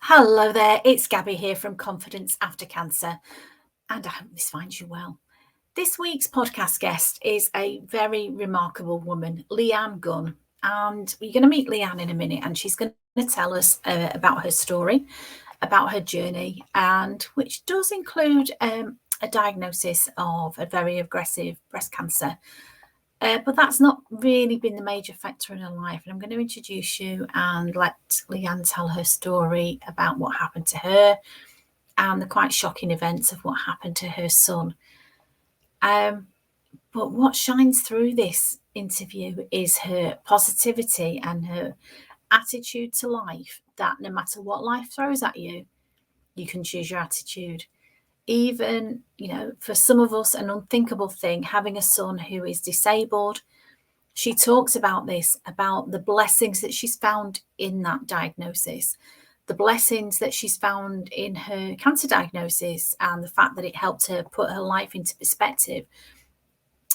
Hello there, it's Gabby here from Confidence After Cancer, and I hope this finds you well. This week's podcast guest is a very remarkable woman, Leanne Gunns, and we're going to meet Leanne in a minute, and she's going to tell us about her story, about her journey, and which does include a diagnosis of a very aggressive breast cancer. But that's not really been the major factor in her life. And I'm going to introduce you and let Leanne tell her story about what happened to her and the quite shocking events of what happened to her son. But what shines through this interview is her positivity and her attitude to life, that no matter what life throws at you, you can choose your attitude. Even, for some of us, an unthinkable thing, having a son who is disabled. She talks about this, about the blessings that she's found in that diagnosis, the blessings that she's found in her cancer diagnosis, and the fact that it helped her put her life into perspective.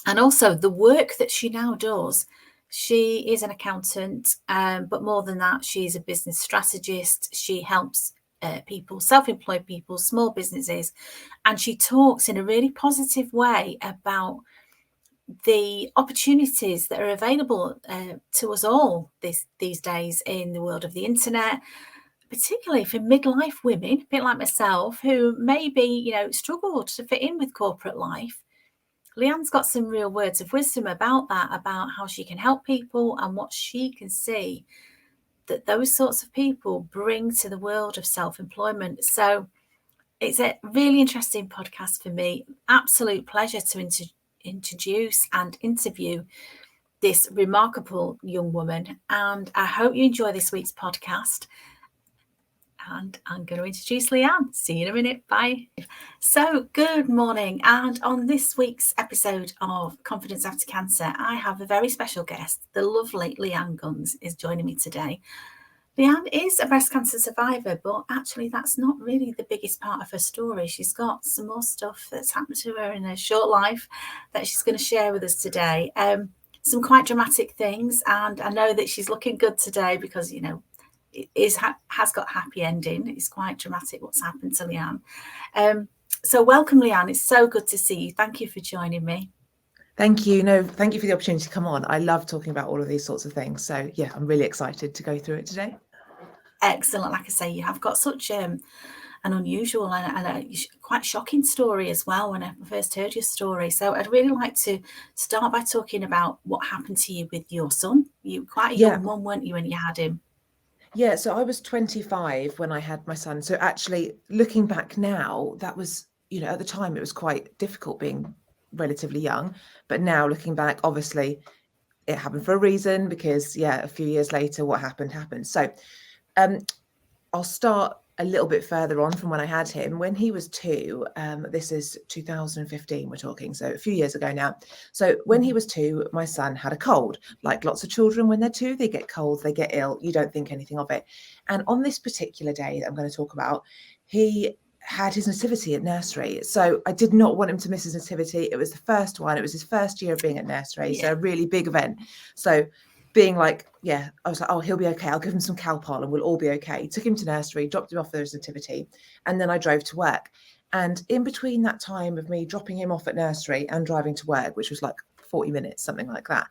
And also the work that she now does. She is an accountant, but more than that, she's a business strategist. She helps people, self-employed people, small businesses, and she talks in a really positive way about the opportunities that are available to us all these days in the world of the internet, particularly for midlife women, a bit like myself, who maybe struggled to fit in with corporate life. Leanne's got some real words of wisdom about that, about how she can help people and what she can see that those sorts of people bring to the world of self-employment. So it's a really interesting podcast for me. Absolute pleasure to introduce and interview this remarkable young woman. And I hope you enjoy this week's podcast. And I'm going to introduce Leanne. See you in a minute. Bye. So good morning. And on this week's episode of Confidence After Cancer, I have a very special guest. The lovely Leanne Gunns is joining me today. Leanne is a breast cancer survivor, but actually that's not really the biggest part of her story. She's got some more stuff that's happened to her in her short life that she's going to share with us today. Some quite dramatic things. And I know that she's looking good today because, it has got a happy ending. It's quite dramatic what's happened to Leanne. So welcome, Leanne. It's so good to see you. Thank you for joining me. Thank you. No, thank you for the opportunity to come on. I love talking about all of these sorts of things. So yeah, I'm really excited to go through it today. Excellent. Like I say, you have got such an unusual and a quite shocking story as well when I first heard your story. So I'd really like to start by talking about what happened to you with your son. You were quite a young mum, weren't you, when you had him? Yeah, so I was 25 when I had my son. So actually, looking back now, that was, at the time it was quite difficult being relatively young. But now looking back, obviously, it happened for a reason because, a few years later, what happened. So I'll start a little bit further on from when I had him. When he was 2, this is 2015 we're talking, so a few years ago now. So when he was 2, my son had a cold. Like lots of children, when they're 2, they get colds, they get ill, you don't think anything of it. And on this particular day that I'm going to talk about, he had his nativity at nursery. So I did not want him to miss his nativity. It was the first one. It was his first year of being at nursery, so a really big event. So being like, I was like, oh, he'll be okay. I'll give him some Calpol and we'll all be okay. Took him to nursery, dropped him off at his nativity, and then I drove to work. And in between that time of me dropping him off at nursery and driving to work, which was like 40 minutes, something like that,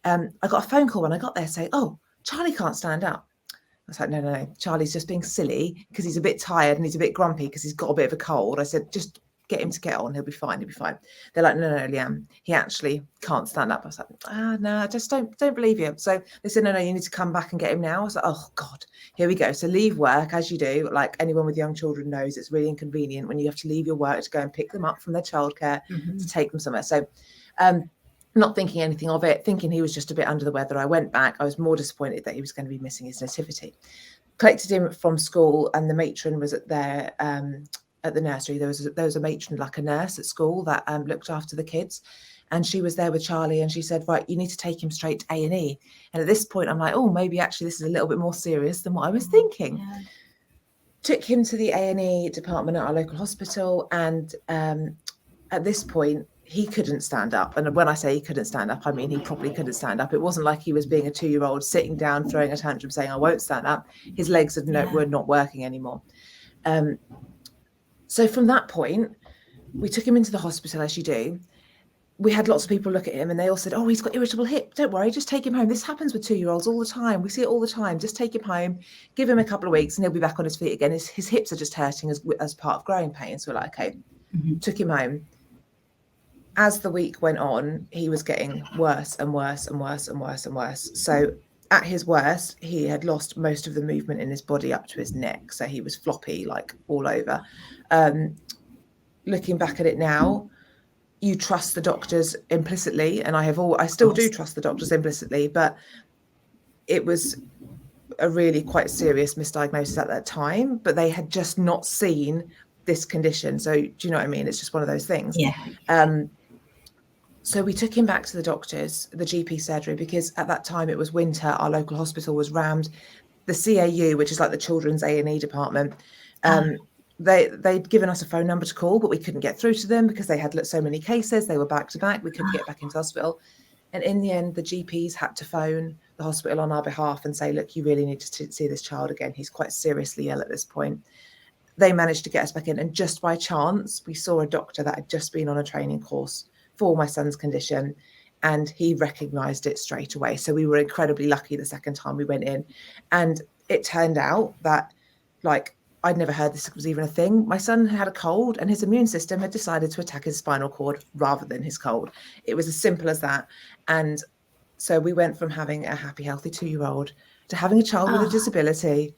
I got a phone call when I got there saying, oh, Charlie can't stand up. I was like, no, Charlie's just being silly because he's a bit tired and he's a bit grumpy because he's got a bit of a cold. I said, just get him to get on, he'll be fine. They're like, no, Leanne, he actually can't stand up. I was like, no, I just don't believe you. So they said, no, you need to come back and get him now. I was like, oh God, here we go. So leave work, as you do, like anyone with young children knows, it's really inconvenient when you have to leave your work to go and pick them up from their childcare to take them somewhere. So not thinking anything of it, thinking he was just a bit under the weather, I went back. I was more disappointed that he was going to be missing his nativity. Collected him from school, and the matron was at the nursery. There was a matron, like a nurse at school, that looked after the kids, and she was there with Charlie, and she said, right, you need to take him straight to A&E. And at this point I'm like, oh, maybe actually this is a little bit more serious than what I was thinking. Took him to the A&E department at our local hospital, and at this point he couldn't stand up. And when I say he couldn't stand up, I mean he probably couldn't stand up. It wasn't like he was being a 2-year-old sitting down, throwing a tantrum, saying, I won't stand up. His legs were not working anymore. So from that point, we took him into the hospital, as you do. We had lots of people look at him and they all said, oh, he's got irritable hip. Don't worry, just take him home. This happens with 2-year-olds all the time. We see it all the time. Just take him home, give him a couple of weeks and he'll be back on his feet again. His hips are just hurting as part of growing pains. So we're like, okay, took him home. As the week went on, he was getting worse and worse and worse and worse and worse. So at his worst, he had lost most of the movement in his body up to his neck. So he was floppy, like all over. Looking back at it now, you trust the doctors implicitly, and I still do trust the doctors implicitly, but it was a really quite serious misdiagnosis at that time, but they had just not seen this condition. So do you know what I mean? It's just one of those things. So we took him back to the doctors, the GP surgery, because at that time it was winter. Our local hospital was rammed. The CAU, which is like the children's A&E department, they'd given us a phone number to call, but we couldn't get through to them because they had so many cases. They were back to back. We couldn't get back into hospital. And in the end, the GPs had to phone the hospital on our behalf and say, look, you really need to see this child again. He's quite seriously ill at this point. They managed to get us back in. And just by chance, we saw a doctor that had just been on a training course for my son's condition, and he recognised it straight away. So we were incredibly lucky the second time we went in. And it turned out that, like, I'd never heard this was even a thing. My son had a cold and his immune system had decided to attack his spinal cord rather than his cold. It was as simple as that. And so we went from having a happy, healthy 2-year-old to having a child with a disability,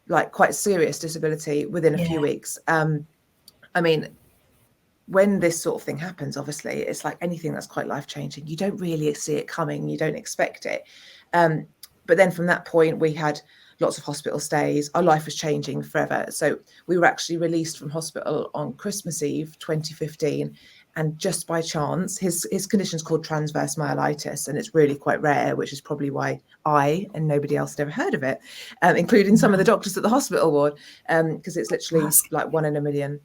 like quite serious disability, within a few weeks. I mean, when this sort of thing happens, obviously, it's like anything that's quite life-changing. You don't really see it coming. You don't expect it. But then from that point, we had lots of hospital stays. Our life was changing forever. So we were actually released from hospital on Christmas Eve 2015. And just by chance, his condition's called transverse myelitis, and it's really quite rare, which is probably why I and nobody else had ever heard of it, including some of the doctors at the hospital ward, because it's literally like 1 in a million.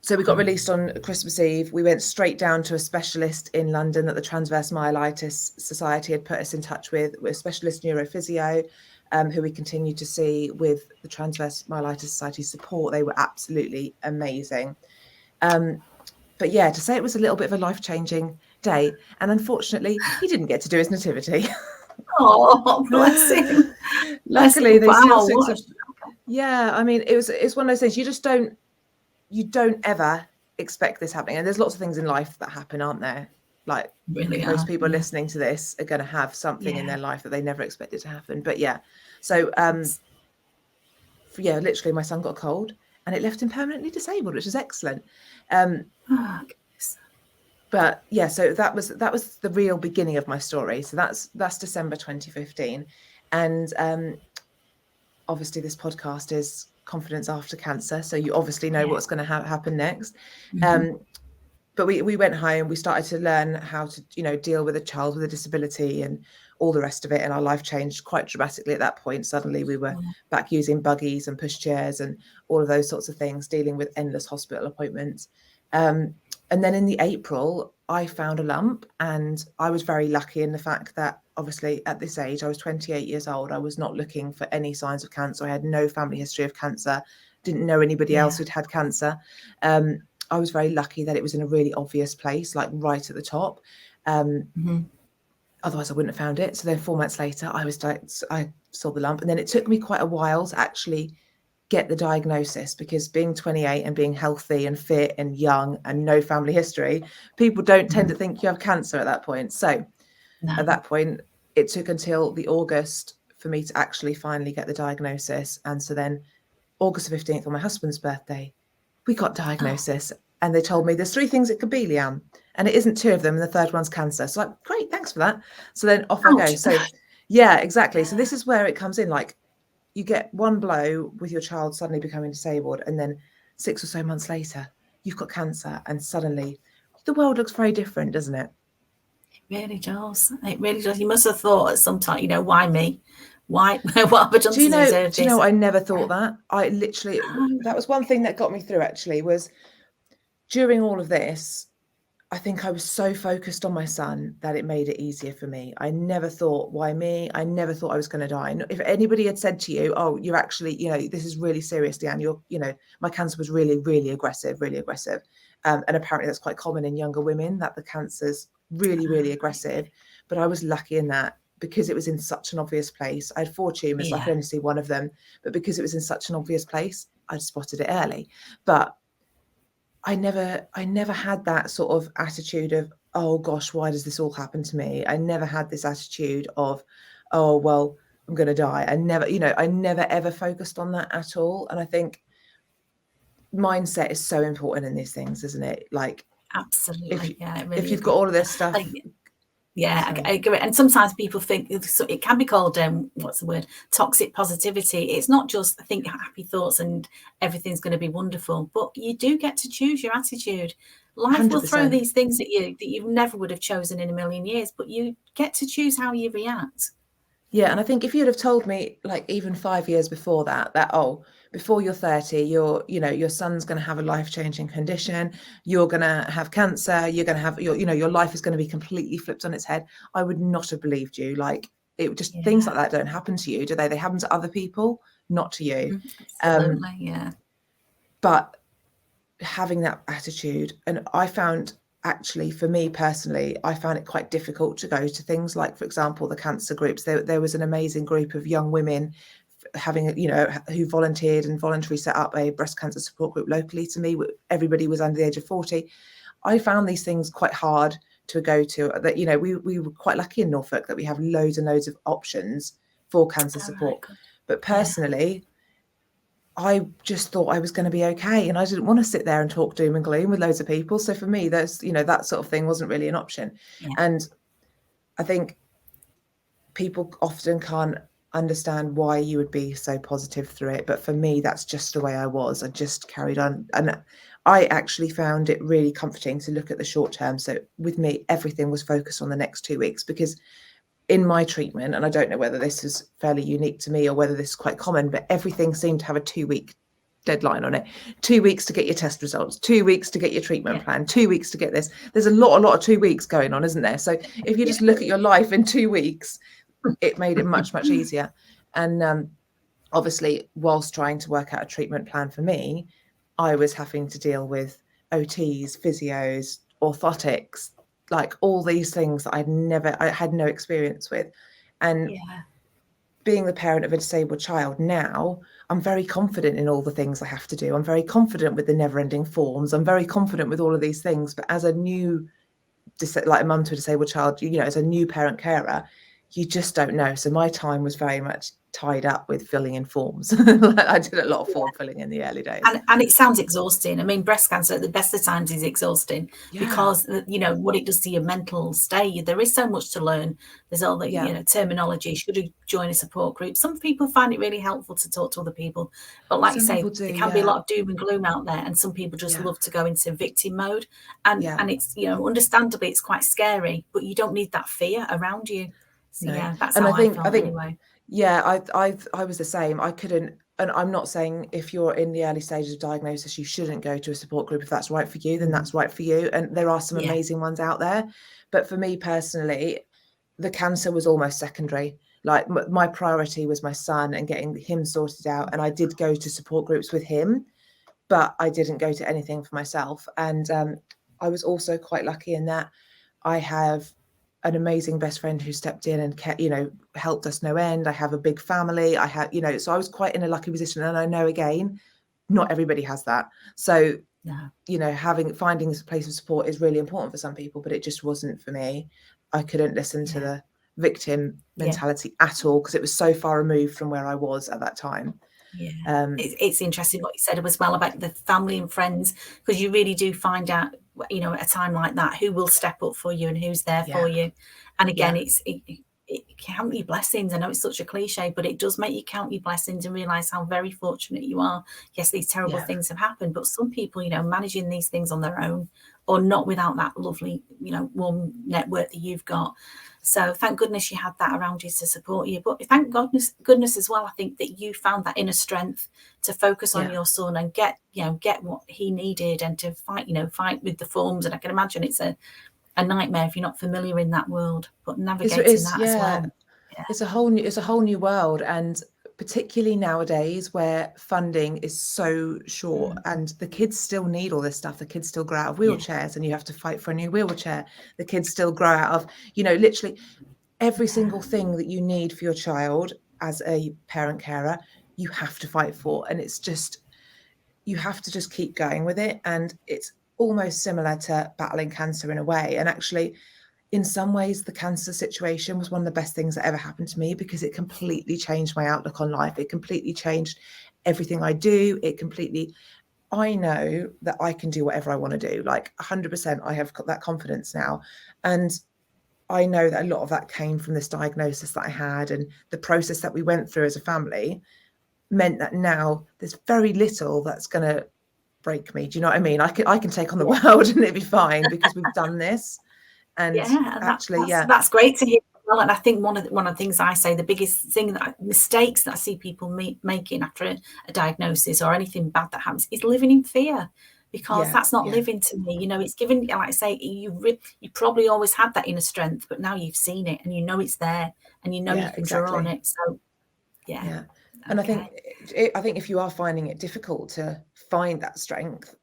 So we got released on Christmas Eve. We went straight down to a specialist in London that the Transverse Myelitis Society had put us in touch with a specialist neurophysio, who we continued to see with the Transverse Myelitis Society support. They were absolutely amazing. But yeah, to say it was a little bit of a life-changing day. And unfortunately, he didn't get to do his nativity. Oh, bless him. Luckily, they still yeah, I mean, it's one of those things you don't ever expect this happening. And there's lots of things in life that happen, aren't there? Like really most people listening to this are going to have something in their life that they never expected to happen. But yeah, so literally my son got a cold and it left him permanently disabled, which is excellent. But yeah, so that was the real beginning of my story. So that's December 2015. And obviously this podcast is Confidence After Cancer, so you obviously know what's going to happen next. But we went home, we started to learn how to deal with a child with a disability and all the rest of it, and our life changed quite dramatically at that point. Suddenly we were back using buggies and pushchairs and all of those sorts of things, dealing with endless hospital appointments. And then in the April, I found a lump, and I was very lucky in the fact that obviously at this age, I was 28 years old. I was not looking for any signs of cancer. I had no family history of cancer, didn't know anybody else who'd had cancer. I was very lucky that it was in a really obvious place, like right at the top. Otherwise I wouldn't have found it. So then 4 months later, I saw the lump, and then it took me quite a while to actually get the diagnosis, because being 28 and being healthy and fit and young and no family history, people don't tend to think you have cancer at that point. So at that point, it took until the August for me to actually finally get the diagnosis. And so then August 15th, on my husband's birthday, we got diagnosis, and they told me there's 3 things it could be, Leanne, and it isn't 2 of them, and the third one's cancer. So like, great, thanks for that. So then off I go. So yeah, exactly. So this is where it comes in, like, you get one blow with your child suddenly becoming disabled, and then 6 or so months later, you've got cancer, and suddenly the world looks very different, doesn't it? It really does. It really does. You must have thought at some time, why me? Why? What have I done to deserve this? Do you know, I never thought that. I literally, that was one thing that got me through, actually, was during all of this, I think I was so focused on my son that it made it easier for me. I never thought, why me? I never thought I was going to die. If anybody had said to you, oh, you're actually, this is really serious, Leanne, my cancer was really, really aggressive, really aggressive. And apparently that's quite common in younger women, that the cancer's really, really aggressive. But I was lucky in that because it was in such an obvious place. I had 4 tumours, I could only see one of them. But because it was in such an obvious place, I'd spotted it early. But I never had that sort of attitude of, oh gosh, why does this all happen to me? I never had this attitude of, oh, well, I'm going to die. I never ever focused on that at all. And I think mindset is so important in these things, isn't it? Like, absolutely. If you've got all of this stuff. I agree. And sometimes people think it can be called, what's the word? Toxic positivity. It's not just think happy thoughts and everything's going to be wonderful, but you do get to choose your attitude. Life 100%. Will throw these things at you that you never would have chosen in a million years, but you get to choose how you react. Yeah. And I think if you'd have told me, like, even 5 years before that, before you're 30, your son's going to have a life-changing condition, you're going to have cancer, you're going to have your life is going to be completely flipped on its head, I would not have believed you. Like, it just things like that don't happen to you, do they? They happen to other people, not to you. Absolutely. But having that attitude, and I found, actually, for me personally, I found it quite difficult to go to things like, for example, the cancer groups. There was an amazing group of young women who volunteered and voluntarily set up a breast cancer support group locally to me. Everybody was under the age of 40. I found these things quite hard to go to. That we were quite lucky in Norfolk that we have loads and loads of options for cancer support. But personally, I just thought I was going to be okay, and I didn't want to sit there and talk doom and gloom with loads of people. So for me, that sort of thing wasn't really an option. And I think people often can't understand why you would be so positive through it, but for me, that's just the way I was. I just carried on, and I actually found it really comforting to look at the short term. So with me, everything was focused on the next 2 weeks, because in my treatment, and I don't know whether this is fairly unique to me or whether this is quite common, but everything seemed to have a 2-week deadline on it. 2 weeks to get your test results, 2 weeks to get your treatment plan, 2 weeks to get this. There's a lot of 2 weeks going on, isn't there? So if you just look at your life in 2 weeks, it made it much, much easier. And obviously, whilst trying to work out a treatment plan for me, I was having to deal with OTs, physios, orthotics, like all these things that I had no experience with. And being the parent of a disabled child now, I'm very confident in all the things I have to do. I'm very confident with the never-ending forms. I'm very confident with all of these things. But as a mum to a disabled child, as a new parent carer, you just don't know. So my time was very much tied up with filling in forms. I did a lot of form filling in the early days. And it sounds exhausting. I mean, breast cancer at the best of times is exhausting because, what it does to your mental state. There is so much to learn. There's all the, terminology. Should you join a support group? Some people find it really helpful to talk to other people. But like you say, there can be a lot of doom and gloom out there. And some people just love to go into victim mode. And it's, understandably, it's quite scary, but you don't need that fear around you. So, that's how I felt anyway. Yeah, I was the same. I couldn't, and I'm not saying if you're in the early stages of diagnosis, you shouldn't go to a support group. If that's right for you, then that's right for you. And there are some amazing ones out there. But for me personally, the cancer was almost secondary. Like my priority was my son and getting him sorted out. And I did go to support groups with him, but I didn't go to anything for myself. And I was also quite lucky in that I have an amazing best friend who stepped in and kept, helped us no end. I have a big family. I had, so I was quite in a lucky position. And I know, again, not everybody has that. So, finding this place of support is really important for some people, but it just wasn't for me. I couldn't listen to the victim mentality at all, because it was so far removed from where I was at that time. It's interesting what you said as well about the family and friends, because you really do find out, at a time like that, who will step up for you and who's there for you. And again, it count your blessings. I know it's such a cliche, but it does make you count your blessings and realize how very fortunate you are. Yes, these terrible things have happened, but some people, you know, managing these things on their own, or not without that lovely, you know, warm network that you've got. So thank goodness you had that around you to support you. But thank goodness as well, I think that you found that inner strength to focus on your son and get what he needed, and to fight with the forms. And I can imagine it's a nightmare if you're not familiar in that world, but navigating that as well. Yeah. It's a whole new world, and particularly nowadays where funding is so short and the kids still need all this stuff. The kids still grow out of wheelchairs and you have to fight for a new wheelchair. The kids still grow out of, you know, literally every single thing that you need for your child as a parent carer, you have to fight for. And it's just, you have to just keep going with it. And it's almost similar to battling cancer in a way. And actually, in some ways, the cancer situation was one of the best things that ever happened to me, because it completely changed my outlook on life. It completely changed everything I do. I know that I can do whatever I want to do, like 100%. I have got that confidence now. And I know that a lot of that came from this diagnosis that I had, and the process that we went through as a family meant that now there's very little that's going to break me. Do you know what I mean? I can take on the world and it'll be fine, because we've done this. And that's great to hear. Well, and I think one of the things I say, the biggest thing mistakes that I see people making after a diagnosis or anything bad that happens, is living in fear, because that's not living to me. You know, it's given, like I say, you probably always had that inner strength, but now you've seen it and you know it's there, and you know you can draw on it. So and I think if you are finding it difficult to find that strength,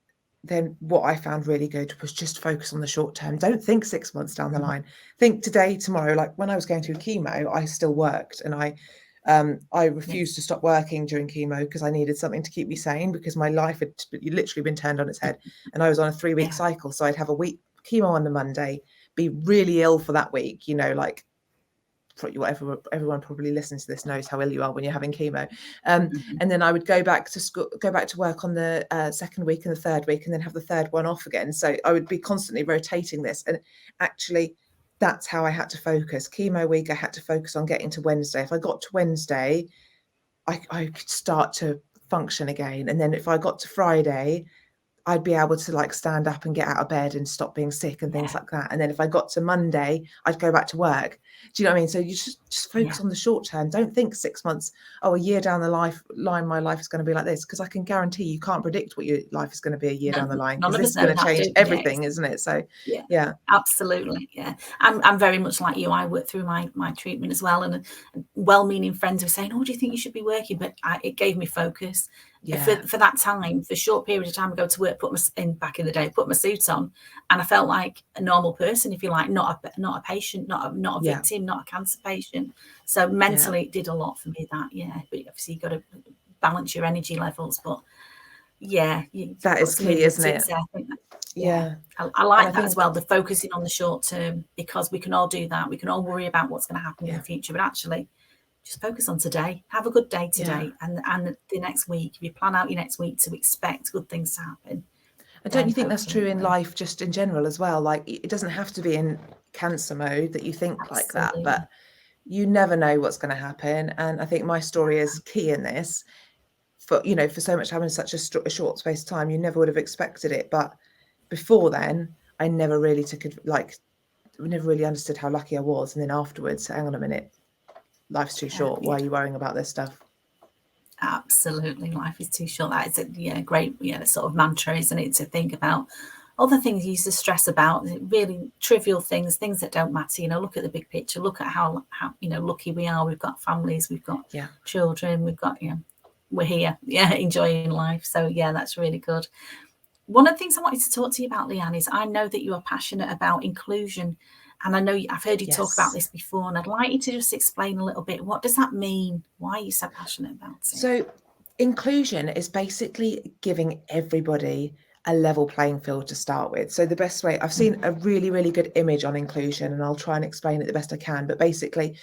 then what I found really good was just focus on the short term. Don't think 6 months down the line. Think today, tomorrow. Like when I was going through chemo, I still worked, and I refused to stop working during chemo because I needed something to keep me sane, because my life had literally been turned on its head, and I was on a 3-week cycle. So I'd have a week chemo on the Monday, be really ill for that week, you know, like whatever, everyone probably listens to this knows how ill you are when you're having chemo. And then I would go back to school, go back to work on the second week and the third week, and then have the third one off again. So I would be constantly rotating this. And actually, that's how I had to focus. Chemo week, I had to focus on getting to Wednesday. If I got to Wednesday, I could start to function again. And then if I got to Friday, I'd be able to like stand up and get out of bed and stop being sick and things like that. And then if I got to Monday, I'd go back to work. Do you know what I mean? So you just focus on the short term. Don't think 6 months, a year down the line, my life is going to be like this, because I can guarantee you can't predict what your life is going to be a year down the line, because this is going to change everything, isn't it? So yeah, absolutely. I'm very much like you. I worked through my treatment as well, and well-meaning friends were saying, "Oh, do you think you should be working?" But it gave me focus. For that time, for a short period of time, I go to work, back in the day, put my suit on, and I felt like a normal person, if you like, not a patient, not a victim, not a cancer patient. So mentally, it did a lot for me. But obviously, you've got to balance your energy levels. But that is key, isn't it? I think I like that as well. The focusing on the short term, because we can all do that. We can all worry about what's going to happen in the future, but actually, just focus on today. Have a good day today, and the next week. If you plan out your next week to expect good things to happen. And don't you think that's true in life, just in general as well? Like, it doesn't have to be in cancer mode that you think like that, but you never know what's going to happen. And I think my story is key in this. For so much having such a short space of time, you never would have expected it. But before then, I never really never really understood how lucky I was. And then afterwards, hang on a minute. Life's too short. Why are you worrying about this stuff? Absolutely, life is too short. That is a great sort of mantra, isn't it? To think about other things you used to stress about, really trivial things that don't matter. Look at the big picture. Look at how lucky we are. We've got families. We've got children. We've got we're here, enjoying life. So that's really good. One of the things I wanted to talk to you about, Leanne, is I know that you are passionate about inclusion. And I know I've heard you talk about this before, and I'd like you to just explain a little bit. What does that mean? Why are you so passionate about it? So inclusion is basically giving everybody a level playing field to start with. So the best way, I've seen a really, really good image on inclusion, and I'll try and explain it the best I can. But basically,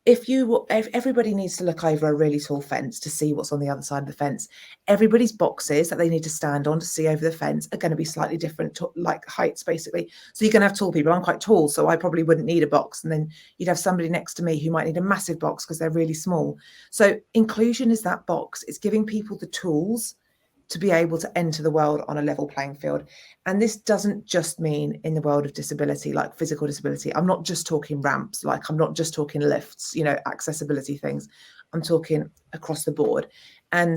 if everybody needs to look over a really tall fence to see what's on the other side of the fence, everybody's boxes that they need to stand on to see over the fence are going to be slightly different to, like, heights, basically. So you're going to have tall people. I'm quite tall, so I probably wouldn't need a box. And then you'd have somebody next to me who might need a massive box because they're really small. So inclusion is that box. It's giving people the tools to be able to enter the world on a level playing field. And this doesn't just mean in the world of disability, like physical disability. I'm not just talking ramps, like I'm not just talking lifts, accessibility things. I'm talking across the board. And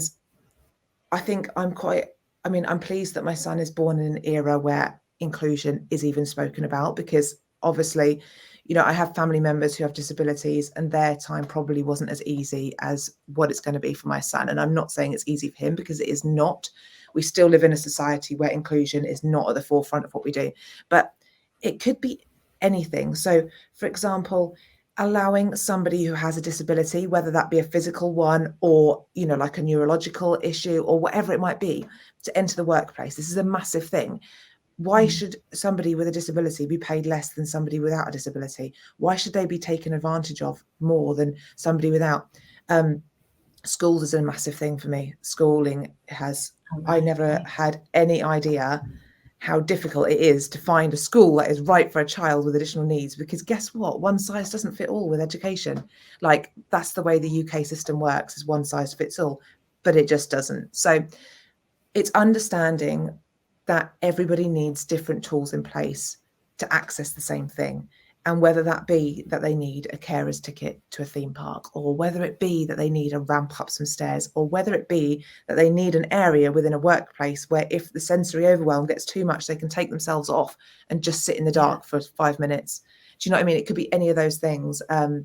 I think I'm pleased that my son is born in an era where inclusion is even spoken about, because obviously, I have family members who have disabilities and their time probably wasn't as easy as what it's going to be for my son. And I'm not saying it's easy for him, because it is not. We still live in a society where inclusion is not at the forefront of what we do, but it could be anything. So, for example, allowing somebody who has a disability, whether that be a physical one or, like a neurological issue or whatever it might be, to enter the workplace. This is a massive thing. Why should somebody with a disability be paid less than somebody without a disability? Why should they be taken advantage of more than somebody without? Schools is a massive thing for me. Schooling has, I never had any idea how difficult it is to find a school that is right for a child with additional needs, because guess what? One size doesn't fit all with education. Like, that's the way the UK system works, is one size fits all, but it just doesn't. So it's understanding that everybody needs different tools in place to access the same thing. And whether that be that they need a carer's ticket to a theme park, or whether it be that they need a ramp up some stairs, or whether it be that they need an area within a workplace where if the sensory overwhelm gets too much, they can take themselves off and just sit in the dark for 5 minutes. Do you know what I mean? It could be any of those things. But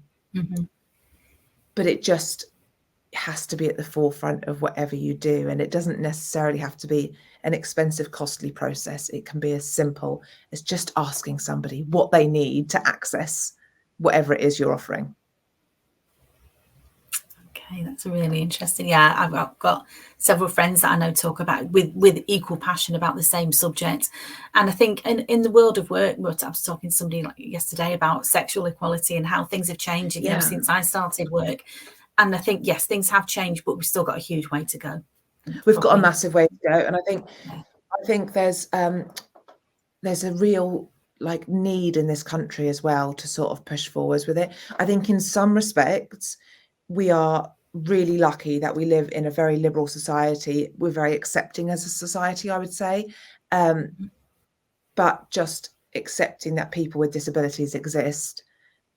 it just has to be at the forefront of whatever you do. And it doesn't necessarily have to be an expensive, costly process. It can be as simple as just asking somebody what they need to access whatever it is you're offering. Okay, that's really interesting. Yeah, I've got several friends that I know talk about with equal passion about the same subject. And I think in the world of work, but I was talking to somebody like yesterday about sexual equality and how things have changed since I started work. And I think, yes, things have changed, but we've still got a huge way to go. We've got a massive way to go. And I think there's a real need in this country as well to sort of push forwards with it. I think in some respects, we are really lucky that we live in a very liberal society. We're very accepting as a society, I would say. But just accepting that people with disabilities exist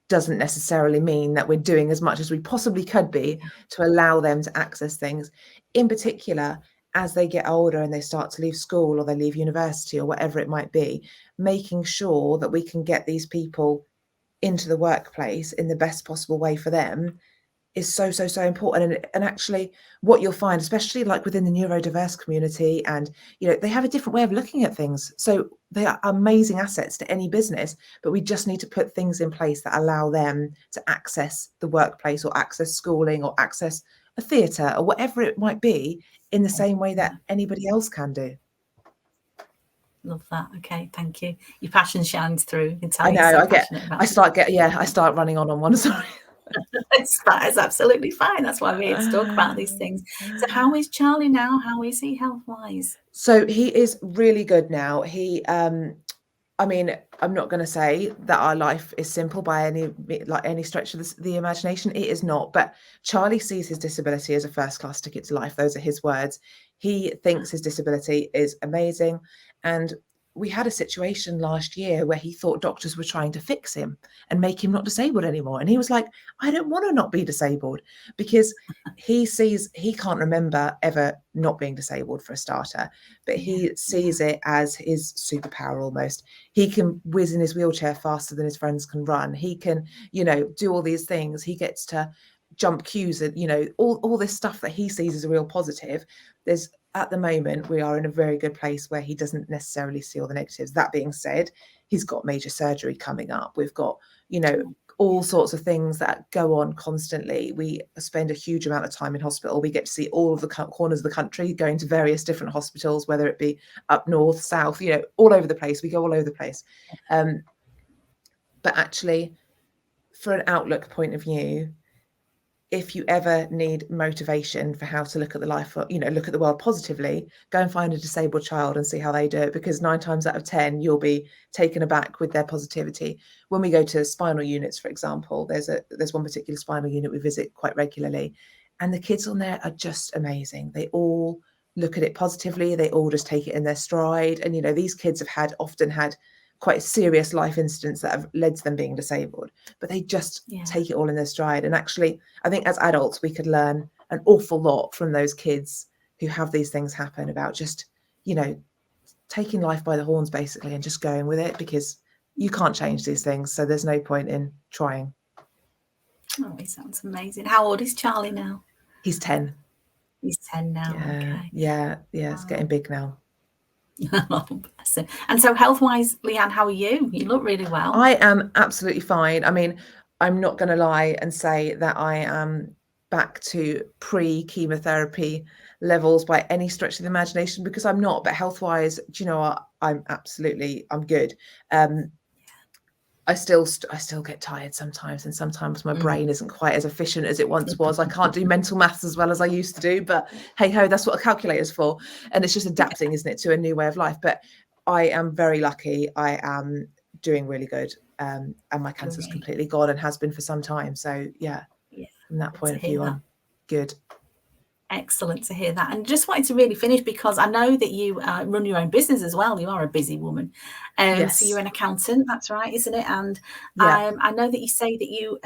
doesn't necessarily mean that we're doing as much as we possibly could be to allow them to access things. In particular, as they get older and they start to leave school or they leave university or whatever it might be, making sure that we can get these people into the workplace in the best possible way for them is so important. And actually what you'll find, especially like within the neurodiverse community, and they have a different way of looking at things, so they are amazing assets to any business, but we just need to put things in place that allow them to access the workplace or access schooling or access a theatre or whatever it might be in the same way that anybody else can do. Love that. Okay, thank you. Your passion shines through. You can tell I know. I start running on one. Sorry. It's absolutely fine. That's why we're here to talk about these things. So how is Charlie now? How is he health-wise? So he is really good now. He I'm not going to say that our life is simple by any stretch of the imagination. It is not. But Charlie sees his disability as a first-class ticket to life. Those are his words. He thinks his disability is amazing. And we had a situation last year where he thought doctors were trying to fix him and make him not disabled anymore. And he was like, I don't want to not be disabled, because he can't remember ever not being disabled, for a starter, but he sees it as his superpower almost. He can whiz in his wheelchair faster than his friends can run. He can, do all these things. He gets to jump queues and, all this stuff that he sees as a real positive. At the moment, we are in a very good place where he doesn't necessarily see all the negatives. That being said, he's got major surgery coming up. We've got, all sorts of things that go on constantly. We spend a huge amount of time in hospital. We get to see all of the corners of the country, going to various different hospitals, whether it be up north, south, all over the place. We go all over the place. But actually, for an outlook point of view, if you ever need motivation for how to look at the life, or, look at the world positively, go and find a disabled child and see how they do it, because 9 times out of 10, you'll be taken aback with their positivity. When we go to spinal units, for example, there's one particular spinal unit we visit quite regularly, and the kids on there are just amazing. They all look at it positively. They all just take it in their stride. And, these kids have often had quite serious life incidents that have led to them being disabled, but they just take it all in their stride. And actually, I think as adults, we could learn an awful lot from those kids who have these things happen, about just, taking life by the horns, basically, and just going with it, because you can't change these things. So there's no point in trying. Oh, he sounds amazing. How old is Charlie now? He's 10. He's 10 now. Yeah, okay. Yeah. It's getting big now. Oh, bless him. And so health-wise, Leanne, how are you? You look really well. I am absolutely fine. I mean, I'm not going to lie and say that I am back to pre-chemotherapy levels by any stretch of the imagination, because I'm not. But health-wise, do you know what? I'm good. I still get tired sometimes, and sometimes my brain isn't quite as efficient as it once was. I can't do mental maths as well as I used to do, but hey ho, that's what a calculator's for. And it's just adapting, isn't it, to a new way of life. But I am very lucky. I am doing really good, and my cancer's completely gone, and has been for some time. So from that point of view, I'm good. Excellent to hear that. And just wanted to really finish, because I know that you run your own business as well. You are a busy woman. Yes. So you're an accountant, that's right, isn't it? And I know that you say that you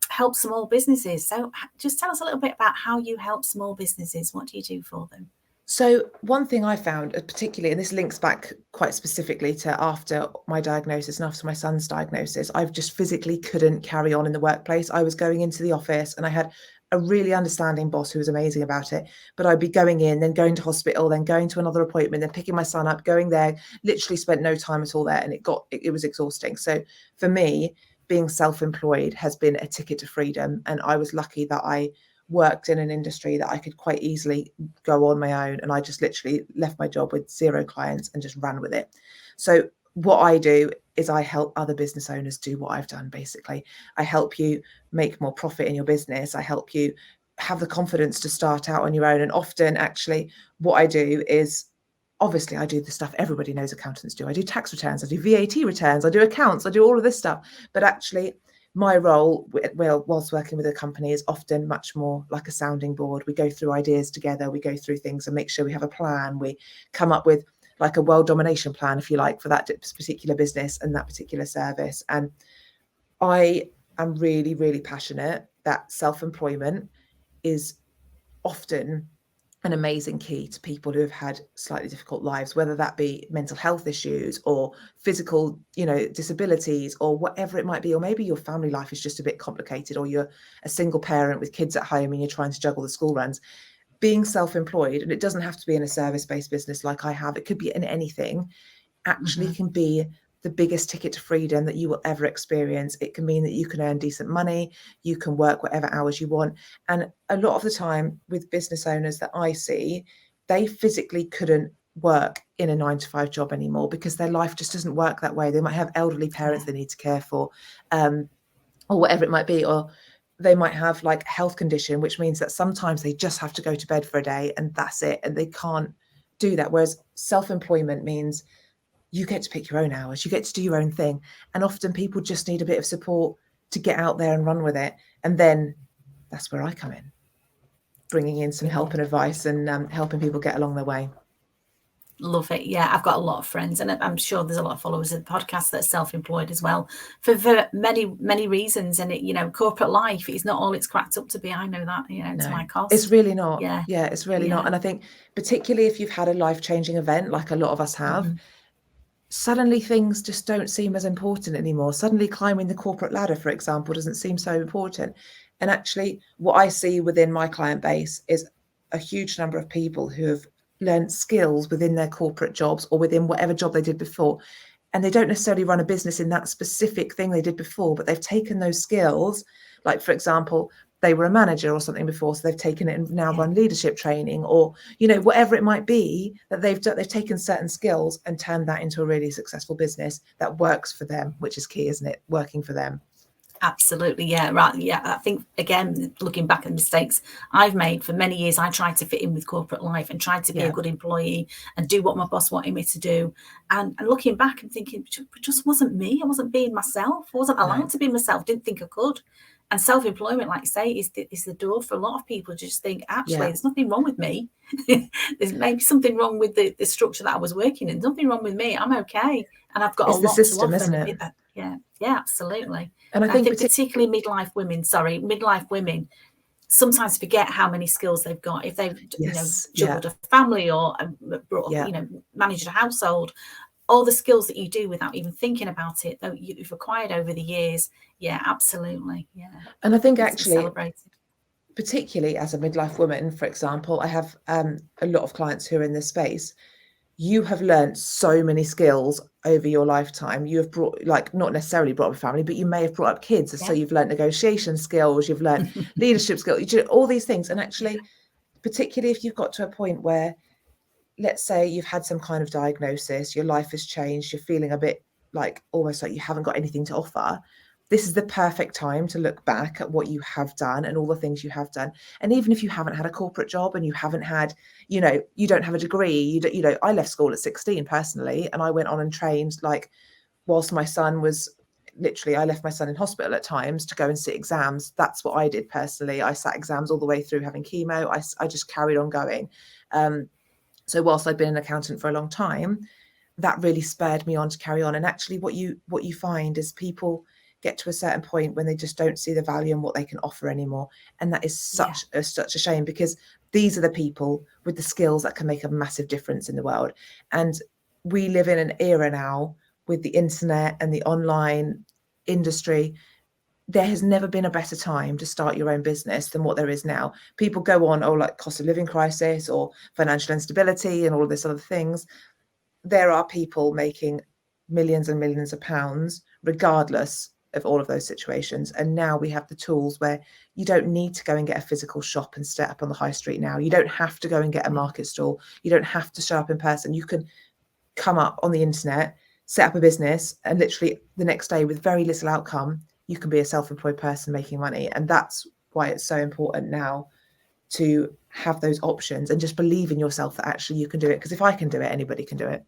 help small businesses. So just tell us a little bit about how you help small businesses. What do you do for them? So one thing I found particularly, and this links back quite specifically to after my diagnosis and after my son's diagnosis, I've just physically couldn't carry on in the workplace. I was going into the office, and I had a really understanding boss who was amazing about it, but I'd be going in, then going to hospital, then going to another appointment, then picking my son up, going there, literally spent no time at all there. And it was exhausting. So for me, being self-employed has been a ticket to freedom. And I was lucky that I worked in an industry that I could quite easily go on my own. And I just literally left my job with 0 clients and just ran with it. So what I do is I help other business owners do what I've done, basically. I help you make more profit in your business. I help you have the confidence to start out on your own. And often, actually, what I do is, obviously, I do the stuff everybody knows accountants do. I do tax returns, I do VAT returns, I do accounts, I do all of this stuff. But actually, my role, whilst working with a company, is often much more like a sounding board. We go through ideas together, we go through things and make sure we have a plan. We come up with like a world domination plan, if you like, for that particular business and that particular service. And I am really, really passionate that self-employment is often an amazing key to people who have had slightly difficult lives, whether that be mental health issues or physical, disabilities, or whatever it might be. Or maybe your family life is just a bit complicated, or you're a single parent with kids at home and you're trying to juggle the school runs. Being self-employed, and it doesn't have to be in a service-based business like I have, it could be in anything, actually can be the biggest ticket to freedom that you will ever experience. It can mean that you can earn decent money, you can work whatever hours you want. And a lot of the time with business owners that I see, they physically couldn't work in a 9-to-5 job anymore because their life just doesn't work that way. They might have elderly parents they need to care for, or whatever it might be, or they might have like a health condition, which means that sometimes they just have to go to bed for a day and that's it, and they can't do that. Whereas self-employment means you get to pick your own hours, you get to do your own thing. And often people just need a bit of support to get out there and run with it. And then that's where I come in, bringing in some help and advice and helping people get along their way. Love it. Yeah, I've got a lot of friends, and I'm sure there's a lot of followers of the podcast that are self-employed as well for many reasons. And corporate life is not all it's cracked up to be. I know that, to my cost. It's really not. Yeah, it's really not. And I think particularly if you've had a life-changing event like a lot of us have, suddenly things just don't seem as important anymore. Suddenly climbing the corporate ladder, for example, doesn't seem so important. And actually what I see within my client base is a huge number of people who have learned skills within their corporate jobs or within whatever job they did before. And they don't necessarily run a business in that specific thing they did before, but they've taken those skills, like, for example, they were a manager or something before, so they've taken it and now run leadership training, or, whatever it might be that they've done. They've taken certain skills and turned that into a really successful business that works for them, which is key, isn't it? Working for them. Absolutely, yeah, right, yeah. I think, again, looking back at mistakes I've made for many years, I tried to fit in with corporate life and tried to be a good employee and do what my boss wanted me to do. And looking back and thinking, it just wasn't me. I wasn't being myself. I wasn't allowed to be myself. Didn't think I could. And self-employment, like you say, is the door for a lot of people to just think, actually, there's nothing wrong with me. There's maybe something wrong with the structure that I was working in. Nothing wrong with me. I'm okay. And I've got It's a the lot system, to offer. isn't it? Yeah, absolutely. And I think particularly midlife women sometimes forget how many skills they've got if they've juggled a family or brought managed a household. All the skills that you do without even thinking about it that you've acquired over the years. Yeah, absolutely. Yeah. And I think actually, celebrated. Particularly as a midlife woman, for example, I have a lot of clients who are in this space. You have learned so many skills over your lifetime. You have brought, like, not necessarily brought up a family, but you may have brought up kids. So you've learned negotiation skills, you've learned leadership skills, all these things. And actually, particularly if you've got to a point where, let's say you've had some kind of diagnosis, your life has changed, you're feeling a bit like almost like you haven't got anything to offer. This is the perfect time to look back at what you have done and all the things you have done. And even if you haven't had a corporate job and you haven't had, you don't have a degree, I left school at 16 personally, and I went on and trained, like, whilst my son was literally, I left my son in hospital at times to go and sit exams. That's what I did personally. I sat exams all the way through having chemo. I just carried on going. So whilst I'd been an accountant for a long time, that really spurred me on to carry on. And actually what you find is people get to a certain point when they just don't see the value in what they can offer anymore. And that is such a shame, because these are the people with the skills that can make a massive difference in the world. And we live in an era now with the internet and the online industry. There has never been a better time to start your own business than what there is now. People go on, like cost of living crisis or financial instability and all of this other things. There are people making millions and millions of pounds regardless of all of those situations. And now we have the tools where you don't need to go and get a physical shop and set up on the high street now. You don't have to go and get a market stall. You don't have to show up in person. You can come up on the internet, set up a business, and literally the next day, with very little outcome, you can be a self-employed person making money. And that's why it's so important now to have those options and just believe in yourself that actually you can do it. Because if I can do it, anybody can do it.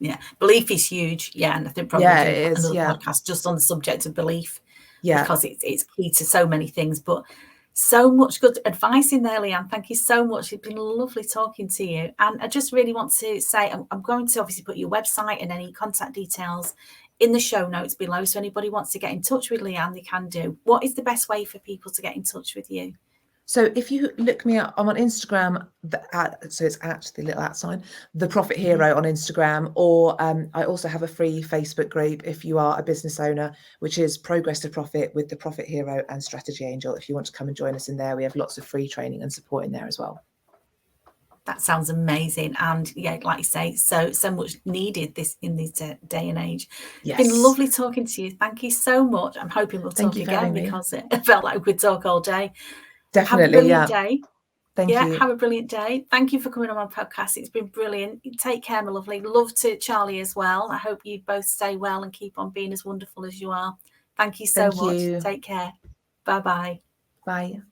Yeah, belief is huge. Yeah, and I think probably do another podcast just on the subject of belief. Yeah, because it's key to so many things. But so much good advice in there, Leanne. Thank you so much. It's been lovely talking to you. And I just really want to say, I'm going to obviously put your website and any contact details in the show notes below. So anybody wants to get in touch with Leanne, they can do. What is the best way for people to get in touch with you? So if you look me up, I'm on Instagram, so it's at the little @ sign, The Profit Hero on Instagram, or I also have a free Facebook group if you are a business owner, which is Progress to Profit with the Profit Hero and Strategy Angel. If you want to come and join us in there, we have lots of free training and support in there as well. That sounds amazing. And yeah, like you say, so much needed in this day and age. Yes. It's been lovely talking to you. Thank you so much. I'm hoping we'll talk again, because it felt like we could talk all day. Definitely. Have a brilliant day. Thank you. Have a brilliant day. Thank you for coming on my podcast. It's been brilliant. Take care, my lovely. Love to Charlie as well. I hope you both stay well and keep on being as wonderful as you are. Thank you so much. Take care. Bye-bye. Bye.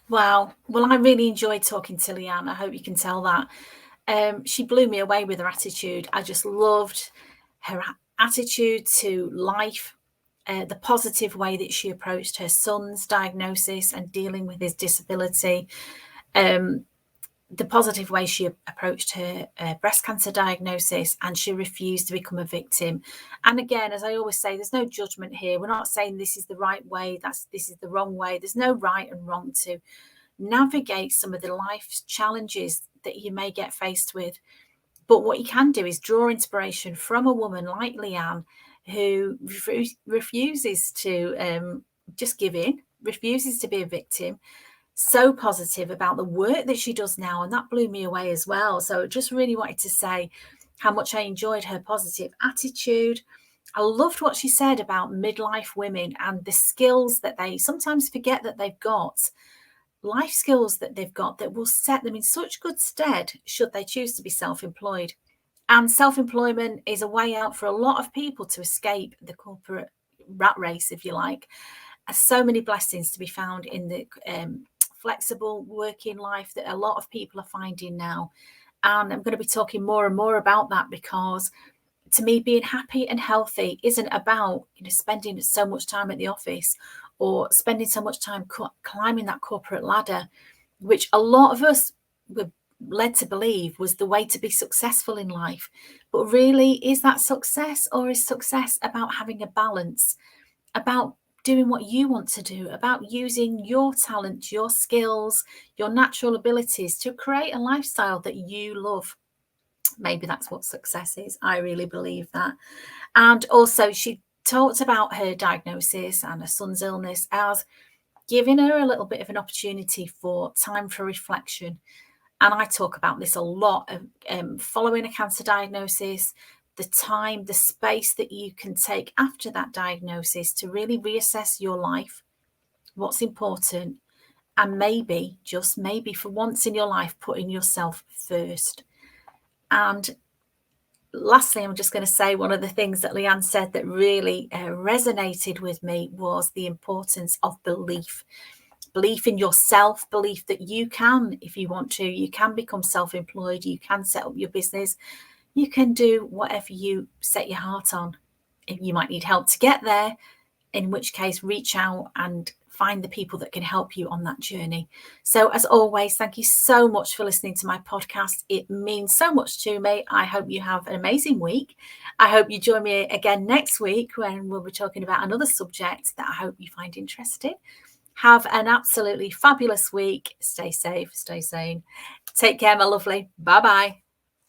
Wow. Well, I really enjoyed talking to Leanne. I hope you can tell that. She blew me away with her attitude. I just loved her attitude to life. The positive way that she approached her son's diagnosis and dealing with his disability, the positive way she approached her breast cancer diagnosis, and she refused to become a victim. And again, as I always say, there's no judgment here. We're not saying this is the right way, this is the wrong way. There's no right and wrong to navigate some of the life challenges that you may get faced with. But what you can do is draw inspiration from a woman like Leanne, who refuses to just give in, refuses to be a victim, so positive about the work that she does now. And that blew me away as well. So just really wanted to say how much I enjoyed her positive attitude. I loved what she said about midlife women and the skills that they sometimes forget that they've got, life skills that they've got that will set them in such good stead should they choose to be self-employed. And self-employment is a way out for a lot of people to escape the corporate rat race, if you like. So many blessings to be found in the flexible working life that a lot of people are finding now. And I'm going to be talking more and more about that, because to me, being happy and healthy isn't about, spending so much time at the office or spending so much time climbing that corporate ladder, which a lot of us were led to believe was the way to be successful in life. But really, is that success, or is success about having a balance, about doing what you want to do, about using your talent, your skills, your natural abilities to create a lifestyle that you love? Maybe that's what success is. I really believe that. And also, she talked about her diagnosis and her son's illness as giving her a little bit of an opportunity for time for reflection. And I talk about this a lot, following a cancer diagnosis, the time, the space that you can take after that diagnosis to really reassess your life, what's important, and maybe, just maybe for once in your life, putting yourself first. And lastly, I'm just going to say one of the things that Leanne said that really resonated with me was the importance of belief. Belief in yourself, belief that you can, if you want to, you can become self-employed, you can set up your business, you can do whatever you set your heart on. You might need help to get there, in which case reach out and find the people that can help you on that journey. So as always, thank you so much for listening to my podcast. It means so much to me. I hope you have an amazing week. I hope you join me again next week when we'll be talking about another subject that I hope you find interesting. Have an absolutely fabulous week. Stay safe, stay sane. Take care, my lovely. Bye-bye.